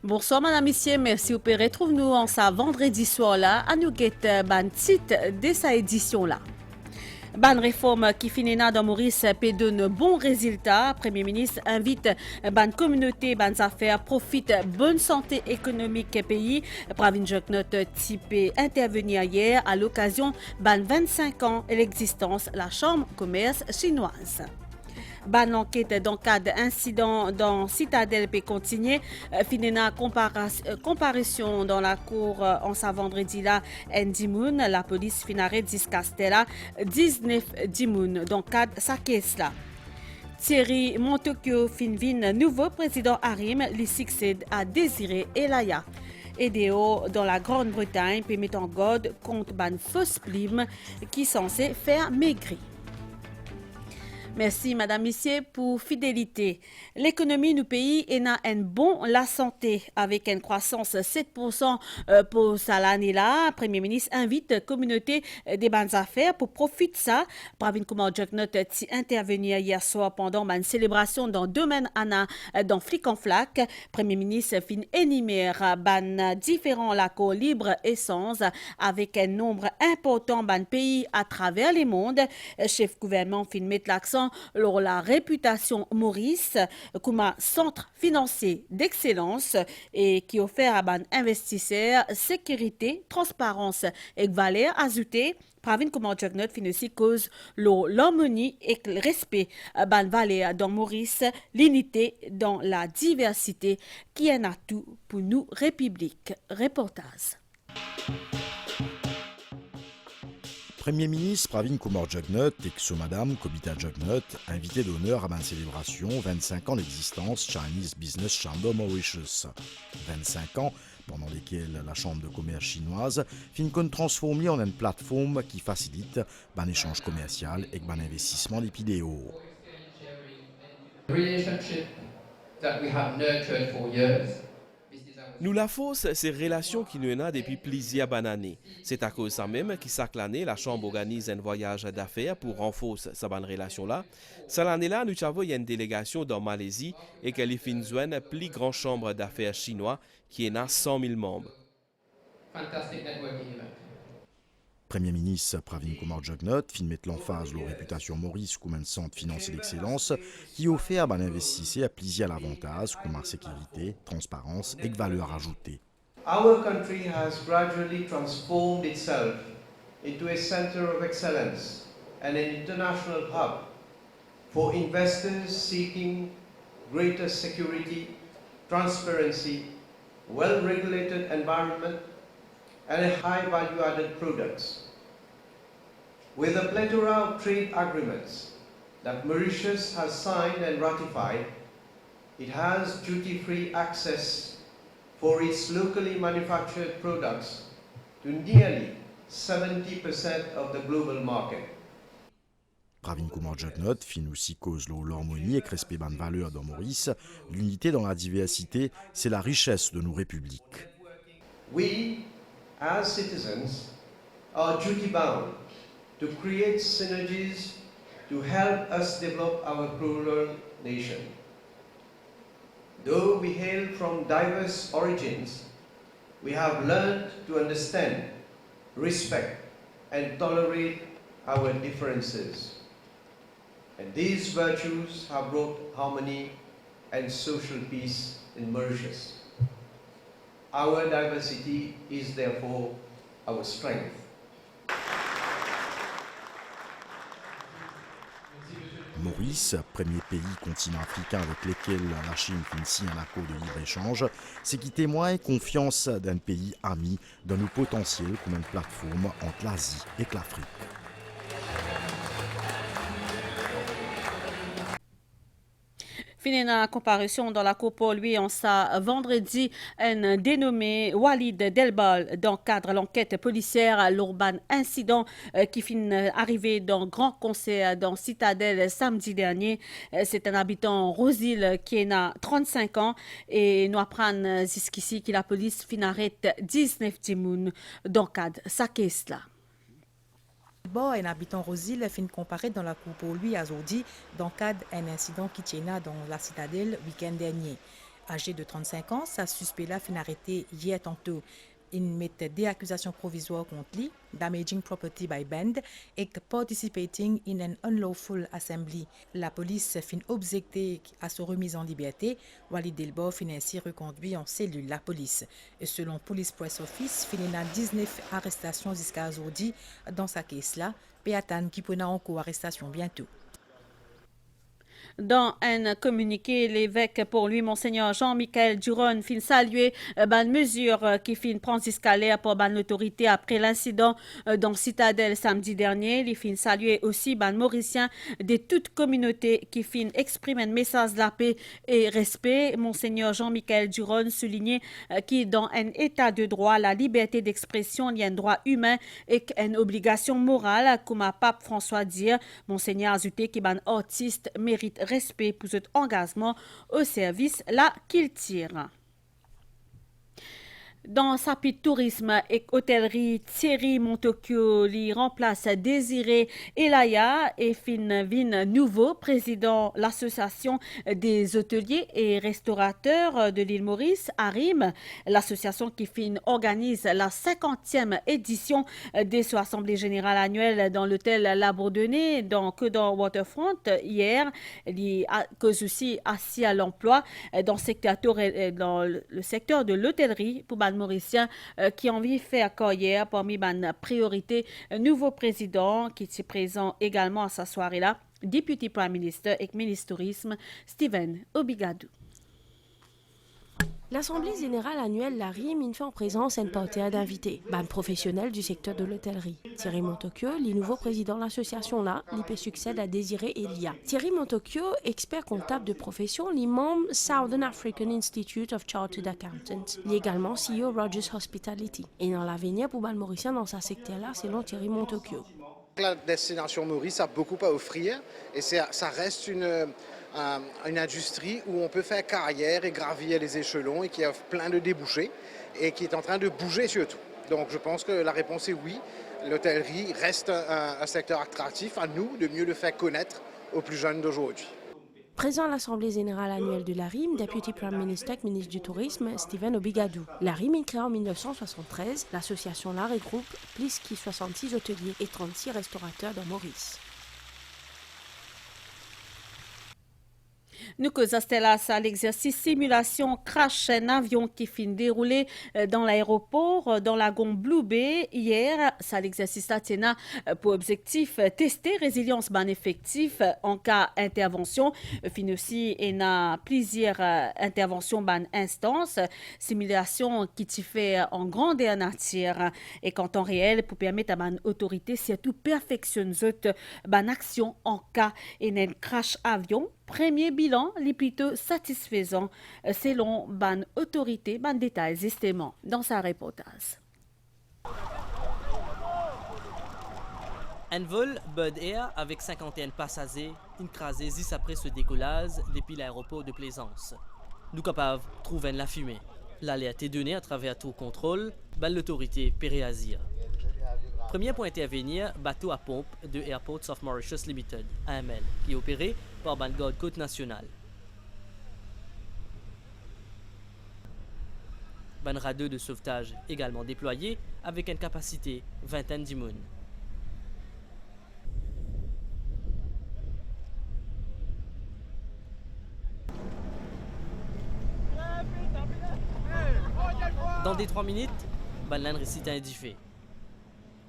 Bonsoir madame, monsieur, merci au père. Retrouve-nous en sa vendredi soir là, à nous guette ban titre de sa édition là. Ban réforme qui finit dans Maurice peut donner bon résultat. Premier ministre invite ban communauté, ban affaires, profite bonne santé économique pays. Pravin Joknot type intervenir hier à l'occasion ban 25 ans l'existence la Chambre commerce chinoise. Ban enquête dans le cadre d'incident dans Citadelle peut continuer. Finena comparution dans la cour en sa vendredi là, Ndimoun, la police finaré 10 Castella, 19 Dimoun dans le cadre sa caisse là. Thierry Montokyo Finvin, nouveau président Harim, lui succède à Désiré Elaya. EDO dans la Grande-Bretagne peut mettre en garde contre ban fausse plume qui est censé faire maigrir. Merci, madame, monsieur, pour fidélité. L'économie du pays est un bon la santé avec une croissance de 7% pour cette année-là. Premier ministre invite la communauté des bonnes affaires pour profiter de ça. Pravin Kumar Joknot intervenir hier soir pendant une célébration dans le domaine Anna dans Flic en Flac. Premier ministre fin énumère ban différents lacos libres essence avec un nombre important de pays à travers le monde. Chef gouvernement fin mettre l'accent sur la réputation Maurice comme un centre financier d'excellence et qui offre à ban investisseurs sécurité, transparence et valeur ajoutée. Pravin Kumar Joknot fin aussi cause l'harmonie et le respect ban valeur dans Maurice, l'unité dans la diversité qui est un atout pour nous république. Reportage. Premier ministre Pravin Kumar Joknot et Madame Kobita Joknot, invité d'honneur à ma célébration 25 ans d'existence Chinese Business Chamber Mauritius. 25 ans pendant lesquels la Chambre de commerce chinoise finit transformée en une plateforme qui facilite un échange commercial et un investissement d'épidéo. Nous la force, ces relations qui nous ont depuis plusieurs années. C'est à cause de ça même que chaque année, la Chambre organise un voyage d'affaires pour renforcer cette bonne relation-là. Cette année-là, nous avons une délégation dans Malaisie et qu'elle est une la plus grande chambre d'affaires chinoise qui a 100 000 membres. Premier ministre Pravin Kumar Joknot fin mettre l'emphase sur la réputation Maurice comme un centre financier d'excellence qui offre à investisseurs à plusieurs avantages comme la sécurité, transparence et valeur ajoutée. Our country has gradually transformed itself into a center of excellence and an international hub for investors seeking greater security, transparency, well-regulated environment, and a high value-added products. With a plethora of trade agreements that Mauritius has signed and ratified, it has duty-free access for its locally manufactured products to nearly 70% of the global market. Pravin Kumar Joknot fin aussi cause l'harmonie et respect ban valeur dans Maurice. L'unité dans la diversité, c'est la richesse de nos républiques. We, as citizens, are duty-bound to create synergies to help us develop our plural nation. Though we hail from diverse origins, we have learned to understand, respect, and tolerate our differences. And these virtues have brought harmony and social peace in Mauritius. Our diversity is therefore our strength. Maurice, premier pays continent africain avec lequel la Chine signe un accord de libre-échange, c'est qui témoigne confiance d'un pays ami dans nos potentiels comme une plateforme entre l'Asie et l'Afrique. Fini la comparution dans la cour pour lui en sa vendredi, un dénommé Walid Delbal dans le cadre de l'enquête policière l'urban incident qui finit arrivé dans Grand Concert dans Citadelle samedi dernier. C'est un habitant Rosil qui a 35 ans et nous apprenons jusqu'ici que la police fin arrête 19 timoun dans le cadre de sa caisse là. Bon, un habitant Rosil fin comparé dans la cour pour lui à Zodi dans le cadre d'un incident qui tient dans la citadelle le week-end dernier. Âgé de 35 ans, sa suspect-là fin arrêté hier tantôt. Il met des accusations provisoires contre lui, damaging property by band et participating in an unlawful assembly. La police fin objecté à sa remise en liberté, Walid Delbor fin ainsi reconduit en cellule la police. Et selon Police Press Office, fin a 19 arrestations jusqu'à aujourd'hui dans sa caisse-là, Péatan qui prendra en cours arrestation bientôt. Dans un communiqué, l'évêque pour lui, Monseigneur Jean-Michel Duron, fin saluer une mesure qui fin prendre escalaire pour l'autorité après l'incident dans Citadelle samedi dernier. Il fin saluer aussi Mauricien de toute communauté qui fin exprimer un message de la paix et respect. Monseigneur Jean-Michel Duron soulignait qui dans un état de droit, la liberté d'expression il y a un droit humain et une obligation morale, comme a Pape François dit. Monseigneur ajouté qui un artiste mérite respect pour cet engagement au service là qu'il tire. Dans sa tourisme et hôtellerie, Thierry Montocchio lui remplace Désiré Elaya et Vin nouveau président de l'association des hôteliers et restaurateurs de l'île Maurice, ARIM, l'association qui organise la 50e édition des assemblées générales annuelles dans l'hôtel La Bourdonnais, dans Waterfront hier, il cause aussi assis à l'emploi dans le secteur de l'hôtellerie pour Mauricien qui ont envie de faire carrière parmi les priorités. Nouveau président qui est présent également à sa soirée-là, Deputy Prime Minister et ministre tourisme, Stephen Obigadou. L'Assemblée générale annuelle l'ARIM fait en présence une parterre d'invités, professionnels du secteur de l'hôtellerie. Thierry Montocchio, le nouveau président de l'association-là, il succède à Désiré Elia. Thierry Montocchio, expert comptable de profession, il membre Southern African Institute of Chartered Accountants. Il est également CEO Rogers Hospitality. Et dans l'avenir pour Mauricien dans ce secteur-là, selon Thierry Montocchio. La destination Maurice a beaucoup à offrir et ça reste une industrie où on peut faire carrière et gravir les échelons et qui a plein de débouchés et qui est en train de bouger surtout. Donc je pense que la réponse est oui. L'hôtellerie reste un secteur attractif, à nous de mieux le faire connaître aux plus jeunes d'aujourd'hui. Présent à l'Assemblée générale annuelle de l'ARIM, Deputy Prime Minister et ministre du Tourisme, Stephen Obigadou. L'ARIM est créée en 1973. L'association-là regroupe plus de 66 hôteliers et 36 restaurateurs dans Maurice. Nous causons à l'exercice simulation crash un avion qui finit déroulé dans l'aéroport dans la Gombe Blue Bay hier. Ça l'exercice là pour objectif tester résilience effectif en cas d'intervention. Fin aussi il y a plusieurs interventions instances. Simulation qui t'y fait en grande et en nature et qu'en temps réel pour permettre à l'autorité surtout perfectionner action en cas d'un crash avion. Premier bilan, les plutôt satisfaisant selon ban autorité, ban détails justement dans sa reportage. Un vol Bud Air avec 51 passagers écrasé juste après ce décollage depuis l'aéroport de Plaisance. Nous capables de trouver la fumée. L'alerte est donnée à travers tout contrôle, ban l'autorité péréazir. Premier point intervenir, bateau à pompe de Airports of Mauritius Limited, AML, qui est opéré par Bangor Côte Nationale. Ban radar de sauvetage également déployé avec une capacité vingtaine d'immunes. Dans des 3 minutes, ban récite un édifié.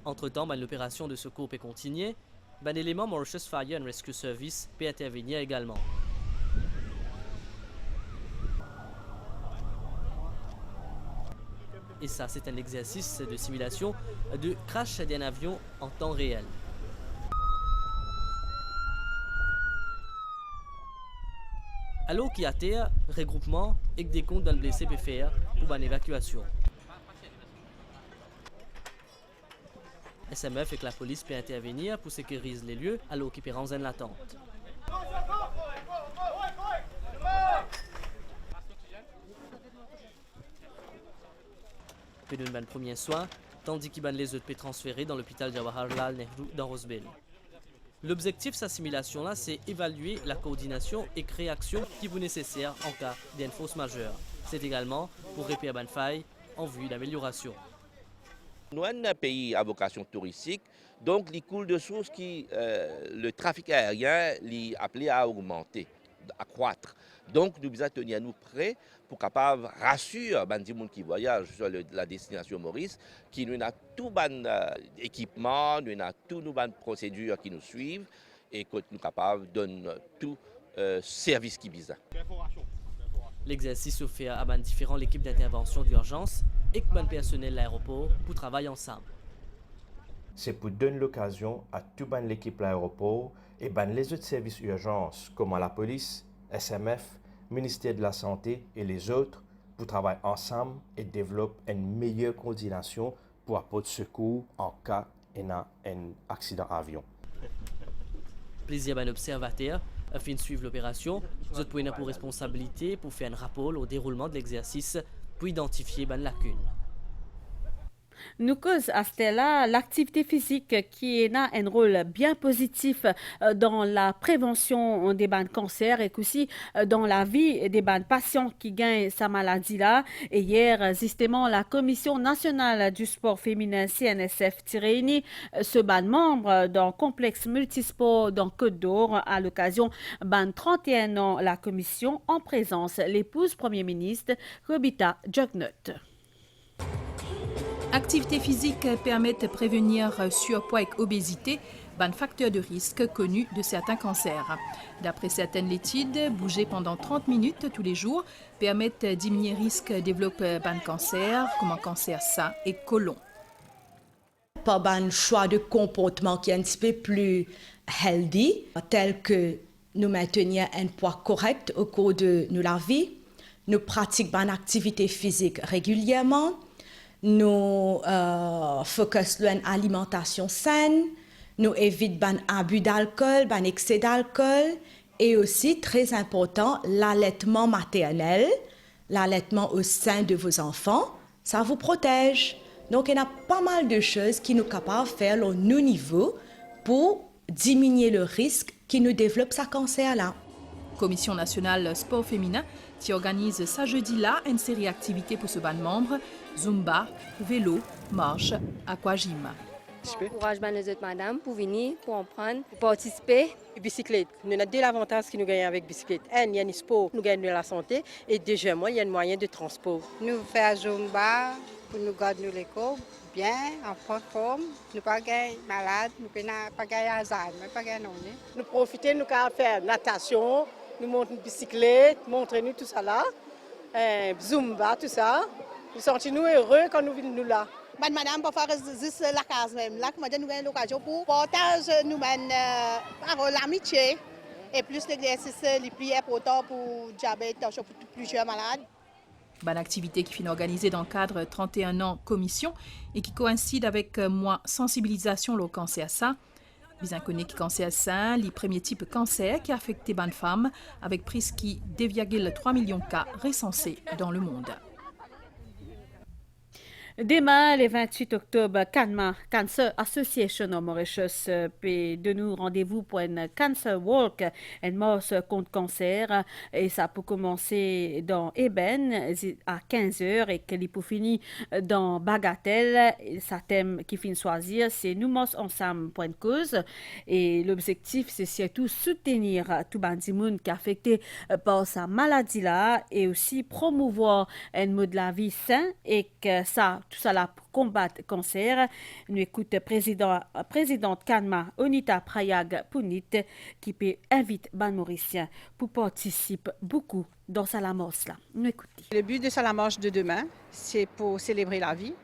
Entre-temps, l'opération de secours peut continuer. L'élément Mauritius Fire and Rescue Service peut intervenir également. Et ça, c'est un exercice de simulation de crash d'un avion en temps réel. À l'eau qui a terre, regroupement et des comptes d'un blessé peut faire pour une évacuation. SMF et que la police peut intervenir pour sécuriser les lieux alors qu'ils peut en l'attente. Peut donner un premier soin, tandis qu'ils les autres peut transférer dans l'hôpital Jawaharlal Nehru dans Roseville. L'objectif de cette simulation-là, c'est évaluer la coordination et créer action qui vous nécessaire en cas d'une fausse majeure. C'est également pour réparer une faille en vue d'amélioration. Nous sommes un pays à vocation touristique, donc il coule de sources qui le trafic aérien est appelé à augmenter, à croître. Donc nous devons tenir nous prêts pour capable rassurer les gens qui voyagent sur la destination Maurice, qui nous a tout bon équipement, nous a tout nos bonnes procédures qui nous suivent et que nous capables de donner tout service qui vise. L'exercice se fait à différentes équipes d'intervention d'urgence et le personnel de l'aéroport pour travailler ensemble. C'est pour donner l'occasion à toute l'équipe de l'aéroport et les autres services urgence comme la police, SMF, ministère de la Santé et les autres pour travailler ensemble et développer une meilleure coordination pour apporter secours en cas d'un accident avion. Plaisir à observateur afin de suivre l'opération. Vous êtes pour responsabilité pour faire un rapport au déroulement de l'exercice pour identifier les lacunes. Nous cause à Stella l'activité physique qui a un rôle bien positif dans la prévention des cancers et aussi dans la vie des patients qui gagnent sa maladie là. Et hier, justement, la Commission nationale du sport féminin CNSF réunit ce membre d'un complexe multisport dans Côte d'Or à l'occasion de 31 ans la commission en présence l'épouse Premier ministre Kobita Jugnut. Activité physique permet de prévenir surpoids et obésité, un facteur de risque connu de certains cancers. D'après certaines études, bouger pendant 30 minutes tous les jours permet de diminuer le risque de développer un cancer, comme un cancer sein et côlon. Par un choix de comportement qui est un petit peu plus healthy, tel que nous maintenir un poids correct au cours de la vie, nous pratiquons une activité physique régulièrement, nous focus sur une alimentation saine, nous évitons l'abus d'alcool, l'excès d'alcool et aussi, très important, l'allaitement maternel, l'allaitement au sein de vos enfants, ça vous protège. Donc, il y a pas mal de choses qui nous sont capables de faire au nos niveaux pour diminuer le risque qui nous développe ce cancer-là. Commission nationale sport féminin qui organise ça jeudi-là une série d'activités pour ce ban membre, Zumba, vélo, marche, aquagym. J'encourage les autres madames pour venir, pour en prendre, pour participer. Bicyclette, nous avons deux avantages qui nous gagnons avec bicyclette. Un, il y a un sport, nous gagnons de la santé. Et deuxièmement, il y a un moyen de transport. Nous faisons Zumba pour nous garder les corps bien, en forme. Nous ne pas malades, nous ne pas Alzheimer, pas non. Nous profitons, nous faire natation, nous montons une bicyclette, montrer-nous tout ça là. Zumba, tout ça. Nous sentons-nous heureux quand nous venons là. Madame, pour faire juste la case même, là, nous avons l'occasion pour partager nous l'amitié et plus l'exercice, les plus importants pour le diabète, pour plusieurs malades. Bonne activité qui finit organisée dans le cadre 31 ans commission et qui coïncide avec mois sensibilisation au cancer sein. Bien connu que cancer sein, les premiers types de cancer qui affectent les femmes avec presque 2,3 millions de cas recensés dans le monde. Demain, le 28 octobre, Canma Cancer Association of Mauritius peut de nous rendez-vous pour une Cancer Walk, une marche contre cancer. Et ça peut commencer dans Eben à 15h et que peut finir dans Bagatelle. Sa thème qui finit choisir, c'est Nous marchons ensemble pour une cause. Et l'objectif, c'est surtout soutenir tout le monde qui est affecté par sa maladie-là et aussi promouvoir un mode de la vie sain et que ça, tout ça là pour combattre le cancer. Nous écoutons présidente Canma, Onita Prayag Punit, qui peut inviter les Mauriciens pour participer beaucoup dans Salamos là. Nous écoutons. Le but de Salamos de demain, c'est pour célébrer la vie,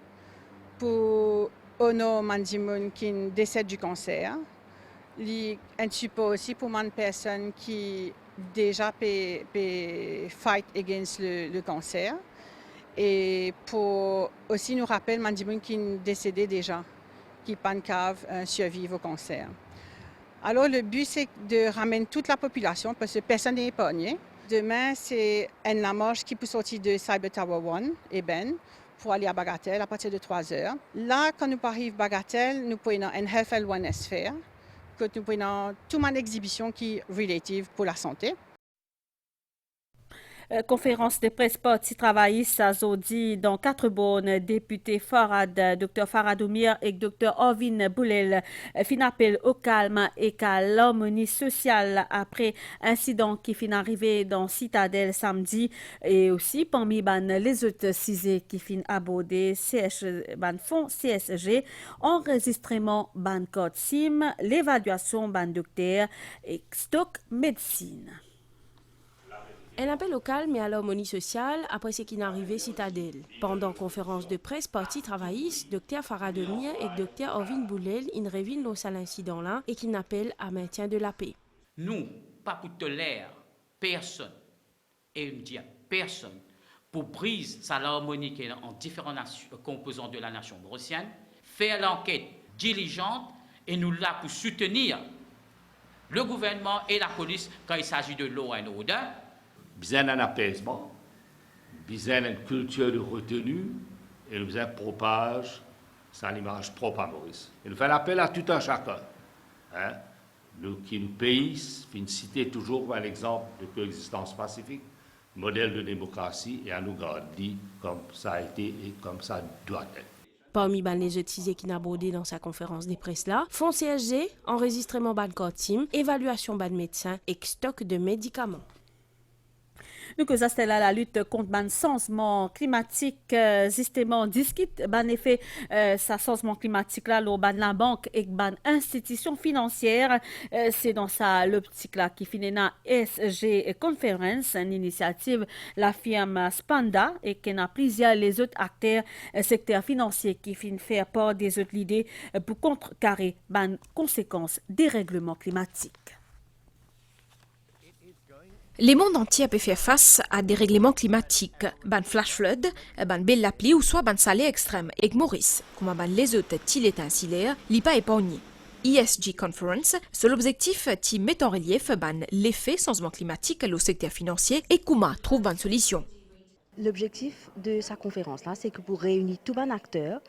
pour honorer Mandimoun qui décède du cancer, un support aussi pour les personnes qui déjà peut fight against le cancer. Et pour aussi nous rappeler Mandimoun qui est décédé déjà, qui pas cave survivre au cancer. Alors le but c'est de ramener toute la population parce que personne n'est épargné. Demain c'est une marche qui peut sortir de Cyber Tower 1 et Ben pour aller à Bagatelle à partir de 3h. Là quand nous arrivons à Bagatelle, nous pouvons une Health and Wellness Fair que nous prenons toute une exhibition qui est relative pour la santé. Conférence de presse parti travailliste à Zodi dans 4 bonnes, député Dr Farad Oumir et Dr Ovin Boulel fin appel au calme et à l'harmonie sociale après incident qui fin arrivé dans Citadelle samedi et aussi parmi les autres cisés qui fin abordé fonds CSG, enregistrement code SIM, l'évaluation docteur et stock médecine. Un appel au calme et à l'harmonie sociale après ce qui n'est arrivé Citadelle. Pendant conférence de presse parti travailliste, Dr Farad Oumir et Dr Ovin Boulel révèlent l'incident-là et qui n'appellent à maintien de la paix. Nous, pas pour tolérer personne, et nous dire personne, pour briser l'harmonie qui est en différents composants de la nation mauricienne, faire l'enquête diligente et nous là pour soutenir le gouvernement et la police quand il s'agit de law and order. Besoin d'un apaisement, besoin d'une culture de retenue et besoin de propage sans l'image propre à Maurice. Et nous faisons appel à tout un chacun. Nous qui nous pays, nous citer toujours un exemple de coexistence pacifique, modèle de démocratie et à nous grandir comme ça a été et comme ça doit être. Parmi les autres qui n'a abordé dans sa conférence de presse là, fonds CSG, enregistrement code SIM, évaluation médecin et stock de médicaments. Nous que ça c'est là la lutte contre le changement climatique justement discute effet ça changement climatique là la banque et institution financière c'est dans ça l'optique là qui finit na SG Conference une initiative la firme Spanda et qui n'a plusieurs les autres acteurs secteur financier qui finit faire part des autres idées pour contrecarrer conséquences des règlements climatiques. Le monde entier peut faire face à des règlements climatiques, flash flood, belle pluie ou soit salé extrême. Et Maurice, comme les autres tilets insulaires, n'est pas épargné. ESG Conference, c'est l'objectif qui met en relief l'effet changement climatique au secteur financier et comment trouve une solution. L'objectif de sa conférence-là, c'est que pour réunir tous les acteurs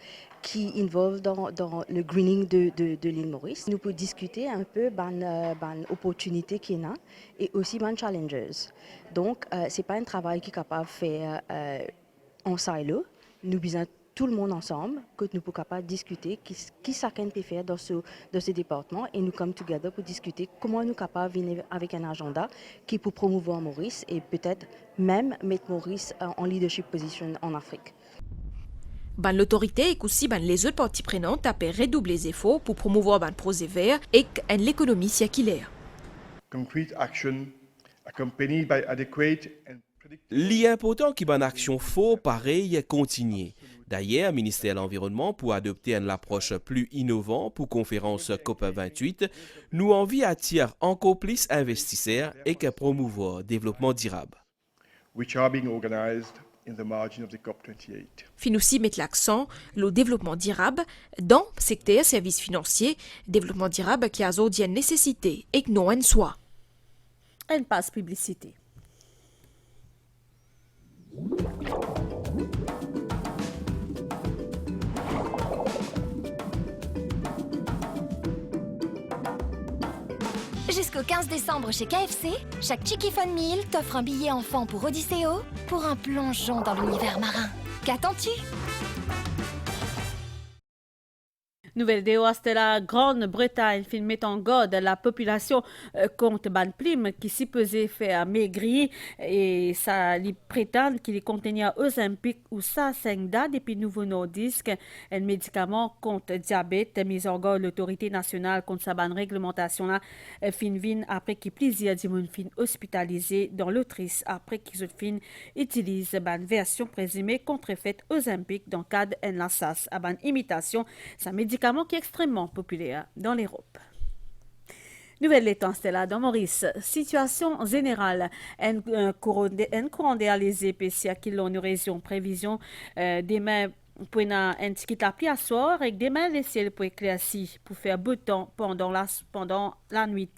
qui involvent dans le greening de l'île Maurice, nous pouvons discuter un peu des opportunités qu'il y a et aussi des challenges. Donc, ce n'est pas un travail qui est capable de faire en silo. Nous besoin tout le monde ensemble, que nous pouvons capable de discuter qui chacun peut faire dans ce département et nous come together pour discuter comment nous sommes capables de venir avec un agenda qui peut promouvoir Maurice et peut-être même mettre Maurice en leadership position en Afrique. L'autorité et aussi les autres parties prenantes peuvent redoubler les efforts pour promouvoir le projet vert et l'économie circulaire. Concrete action accompanied by adequate and L'important qui ban action faux pareil continuer. D'ailleurs, le ministère de l'Environnement, pour adopter une approche plus innovante pour conférence COP28, nous envie attirer encore plus investisseurs et que promouvoir le développement durable. Which are being organized in the margin of the COP28. Fin aussi mettre l'accent le développement durable dans le secteur services financiers, développement durable qui a aujourd'hui une nécessité et que non en soi. Elle passe publicité. Jusqu'au 15 décembre chez KFC, chaque Chicky Fun Meal t'offre un billet enfant pour Odysseo pour un plongeon dans l'univers marin. Qu'attends-tu? Nouvelle vidéo, c'était la Grande-Bretagne filmée en garde la population contre ban plume qui s'y pesait fait maigrir et ça lui prétend qu'il contenait Ozempic ou ça 5 dates depuis nouveau nordique un médicament contre diabète mis en garde l'autorité nationale contre sa ban réglementation là fin après qu'il plusieurs d'immun fin hospitalisé dans l'Autriche après qu'ils ont fin utilise ban version présumée contrefaite Ozempic dans le cadre d'une lassas à ban imitation sa médicament qui est extrêmement populaire dans l'Europe. Nouvelle étancelle là dans Maurice. Situation générale. Un courant d'air les épaisseurs qui l'ont une région prévision demain Pour un petit la pluie à soir avec demain les ciels pour éclaircir pour faire beau temps pendant la nuit.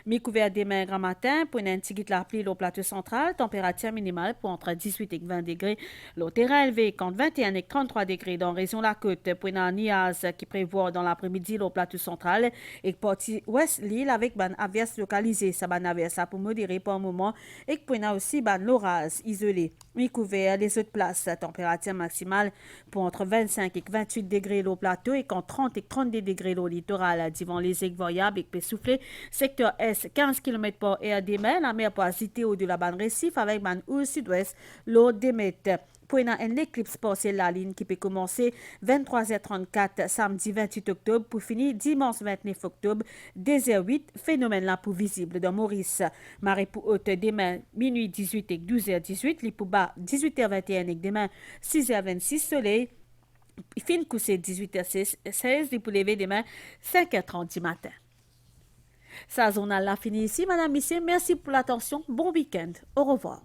Mi couvert demain grand matin pour un petit la pluie au plateau central, température minimale pour entre 18 et 20 degrés. Le terrain élevé entre 21 et 33 degrés dans la région de la côte pour un niaz qui prévoit dans l'après-midi au plateau central et partie ouest l'île avec ban averse localisée. Ça ban averse pour modérer pour un moment et pour aussi ban l'orage isolé. Mi couvert les autres places, température maximale pour entre 25 et 28 degrés au plateau et entre 30 et 32 degrés au littoral. Divant les aigues variables et peut souffler. Secteur Est, 15 km par heure demain. La mer peut agiter au de la bande récif avec ban au sud-ouest, l'eau d'émet. Pour une éclipse partielle la ligne qui peut commencer 23h34 samedi 28 octobre pour finir dimanche 29 octobre 2h08. Phénomène là pour visible dans Maurice. Marée pour haute demain minuit 18 et 12h18. Les pour bas 18h21 et demain 6h26 soleil. Fin coussé 18h16 et pour lever demain 5h30 du matin. Sa journal là fini ici, madame, monsieur. Merci pour l'attention. Bon week-end. Au revoir.